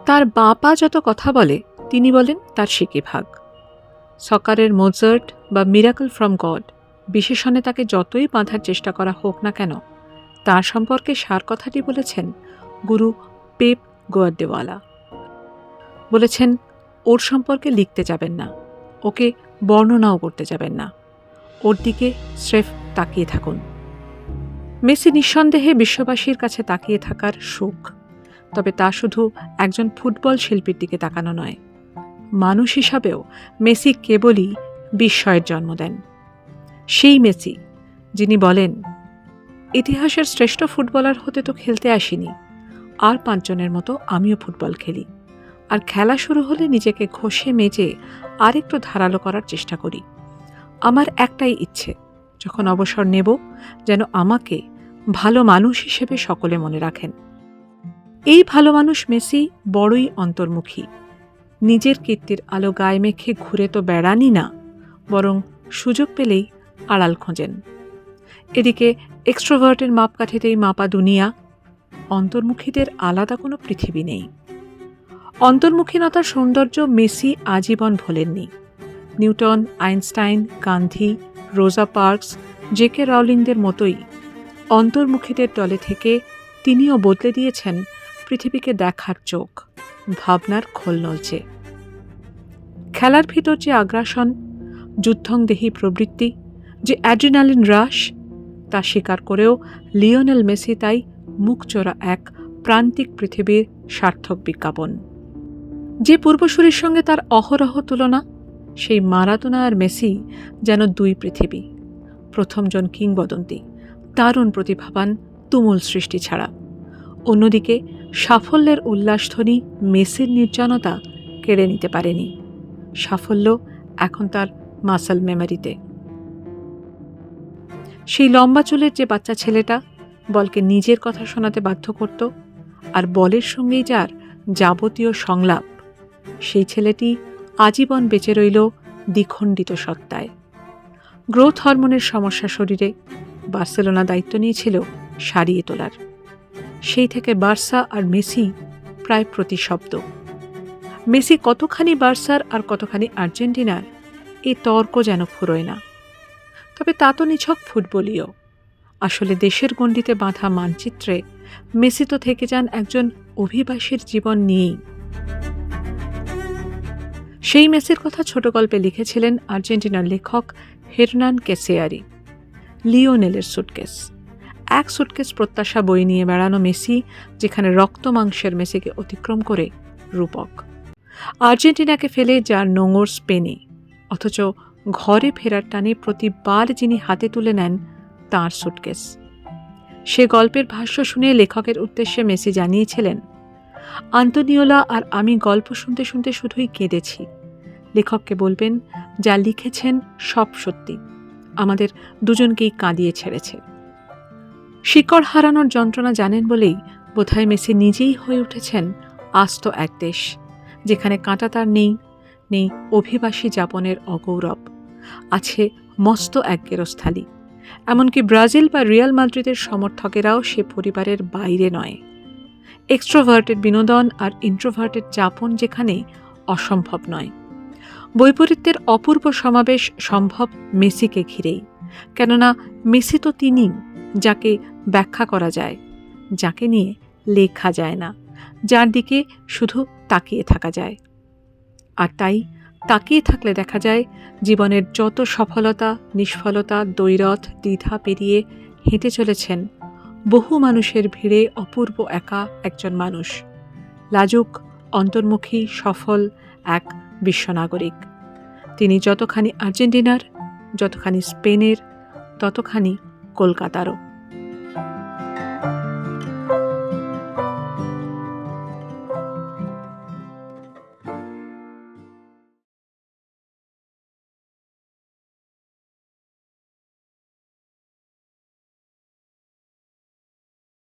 তার বাঁ পা যত কথা বলে তিনি বলেন তার সিকিভাগ। সকারের মোজার্ট বা মিরাকল ফ্রম গড বিশেষণে তাকে যতই বাঁধার চেষ্টা করা হোক না কেন, তার সম্পর্কে সার কথাটি বলেছেন গুরু পেপ গোয়ার্দিওয়ালা। বলেছেন, ওর সম্পর্কে লিখতে যাবেন না, ওকে বর্ণনাও করতে যাবেন না, ওর দিকে স্রেফ তাকিয়ে থাকুন। মেসি নিঃসন্দেহে বিশ্ববাসীর কাছে তাকিয়ে থাকার সুখ, তবে তা শুধু একজন ফুটবল শিল্পীর দিকে তাকানো নয়। মানুষ হিসাবেও মেসি কেবলই বিস্ময়ের জন্ম দেন। সেই মেসি যিনি বলেন, ইতিহাসের শ্রেষ্ঠ ফুটবলার হতে তো খেলতে আসিনি, আর 5 জনের মতো আমিও ফুটবল খেলি, আর খেলা শুরু হলে নিজেকে ঘষে মেজে আরেকটু ধারালো করার চেষ্টা করি। আমার একটাই ইচ্ছে, যখন অবসর নেব যেন আমাকে ভালো মানুষ হিসেবে সকলে মনে রাখেন। এই ভালো মানুষ মেসি বড়ই অন্তর্মুখী। নিজের কীর্তির আলো গায়ে মেখে ঘুরে তো বেড়ানই না, বরং সুযোগ পেলেই আড়াল খোঁজেন। এদিকে এক্সট্রোভার্টের মাপকাঠিতেই মাপা দুনিয়া, অন্তর্মুখীদের আলাদা কোনো পৃথিবী নেই। অন্তর্মুখীনতার সৌন্দর্য মেসি আজীবন ভোলেননি। নিউটন, আইনস্টাইন, গান্ধী, রোজা পার্কস, জেকে রাউলিংদের মতোই অন্তর্মুখীদের দলে থেকে তিনিও বদলে দিয়েছেন পৃথিবীকে দেখার চোখ, ভাবনার খোল নলচে। খেলার ভিতর যে আগ্রাসন, যুদ্ধংদেহী প্রবৃত্তি, যে অ্যাড্রিনালিন রাশ, তা স্বীকার করেও লিওনেল মেসি তাই মুখচোরা এক প্রান্তিক পৃথিবীর সার্থক বিজ্ঞাপন। যে পূর্বসূরির সঙ্গে তার অহরহ তুলনা, সেই মারাদোনা আর মেসি যেন 2 পৃথিবী। প্রথমজন কিংবদন্তি, দারুণ প্রতিভাবান, তুমুল সৃষ্টি ছাড়া। অন্যদিকে সাফল্যের উল্লাসধ্বনি মেসির নির্জনতা কেড়ে নিতে পারেনি। সাফল্য এখন তার মাসল মেমোরিতে। সেই লম্বা চুলের যে বাচ্চা ছেলেটা বলকে নিজের কথা শোনাতে বাধ্য করত, আর বলের সঙ্গেই যার যাবতীয় সংলাপ, সেই ছেলেটি আজীবন বেঁচে রইল দ্বিখণ্ডিত সত্তায়। গ্রোথ হরমোনের সমস্যা শরীরে, বার্সেলোনা দায়িত্ব নিয়েছিল সারিয়ে তোলার। সেই থেকে বার্সা আর মেসি প্রায় প্রতিশব্দ। মেসি কতখানি বার্সার আর কতখানি আর্জেন্টিনার, এই তর্ক যেন ফুরোয় না। তবে তা তো নিছক ফুটবলীয়। আসলে দেশের গণ্ডিতে বাঁধা মানচিত্রে মেসি তো থেকে যান একজন অভিবাসীর জীবন নিয়েই। সেই মেসির কথা ছোট গল্পে লিখেছিলেন আর্জেন্টিনার লেখক হেরনান কেসেয়ারি। লিওনেলের সুটকেস। এক সুটকেস প্রত্যাশা বই নিয়ে বেড়ানো মেসি, যেখানে রক্ত মাংসের মেসিকে অতিক্রম করে রূপক। আর্জেন্টিনাকে ফেলে যার নোঙর স্পেনে, অথচ ঘরে ফেরার টানে প্রতিবার যিনি হাতে তুলে নেন তাঁর সুটকেস। সে গল্পের ভাষ্য শুনে লেখকের উদ্দেশ্যে মেসি জানিয়েছিলেন, আন্তোনিওলা আর আমি গল্প শুনতে শুনতে শুধুই কেঁদেছি। লেখককে বলবেন, যা লিখেছেন সব সত্যি, আমাদের দুজনকেই কাঁদিয়ে ছেড়েছে। শিকড় হারানোর যন্ত্রণা জানেন বলেই বোধহয় মেসি নিজেই হয়ে উঠেছেন আস্ত এক দেশ, যেখানে কাঁটাতার নেই, নেই অভিবাসী যাপনের অগৌরব, আছে মস্ত এক গেরস্থালি। এমনকি ব্রাজিল বা রিয়াল মাদ্রিদের সমর্থকেরাও সে পরিবারের বাইরে নয়। এক্সট্রোভার্টেড বিনোদন আর ইন্ট্রোভার্টেড যাপন যেখানে অসম্ভব নয়। বৈপরীত্যের অপূর্ব সমাবেশ সম্ভব মেসিকে ঘিরেই, কেননা মেসি তো তিনি, যাকে ব্যাখ্যা করা যায়, যাকে নিয়ে লেখা যায় না, যার দিকে শুধু তাকিয়ে থাকা যায়। আর তাই তাকিয়ে থাকলে দেখা যায় জীবনের যত সফলতা, নিষ্ফলতা, দ্বৈরথ, দ্বিধা পেরিয়ে হেঁটে চলেছেন বহু মানুষের ভিড়ে অপূর্ব একা একজন মানুষ, লাজুক, অন্তর্মুখী, সফল এক বিশ্বনাগরিক। তিনি যতখানি আর্জেন্টিনার, যতখানি স্পেনের, ততখানি কলকাতারও।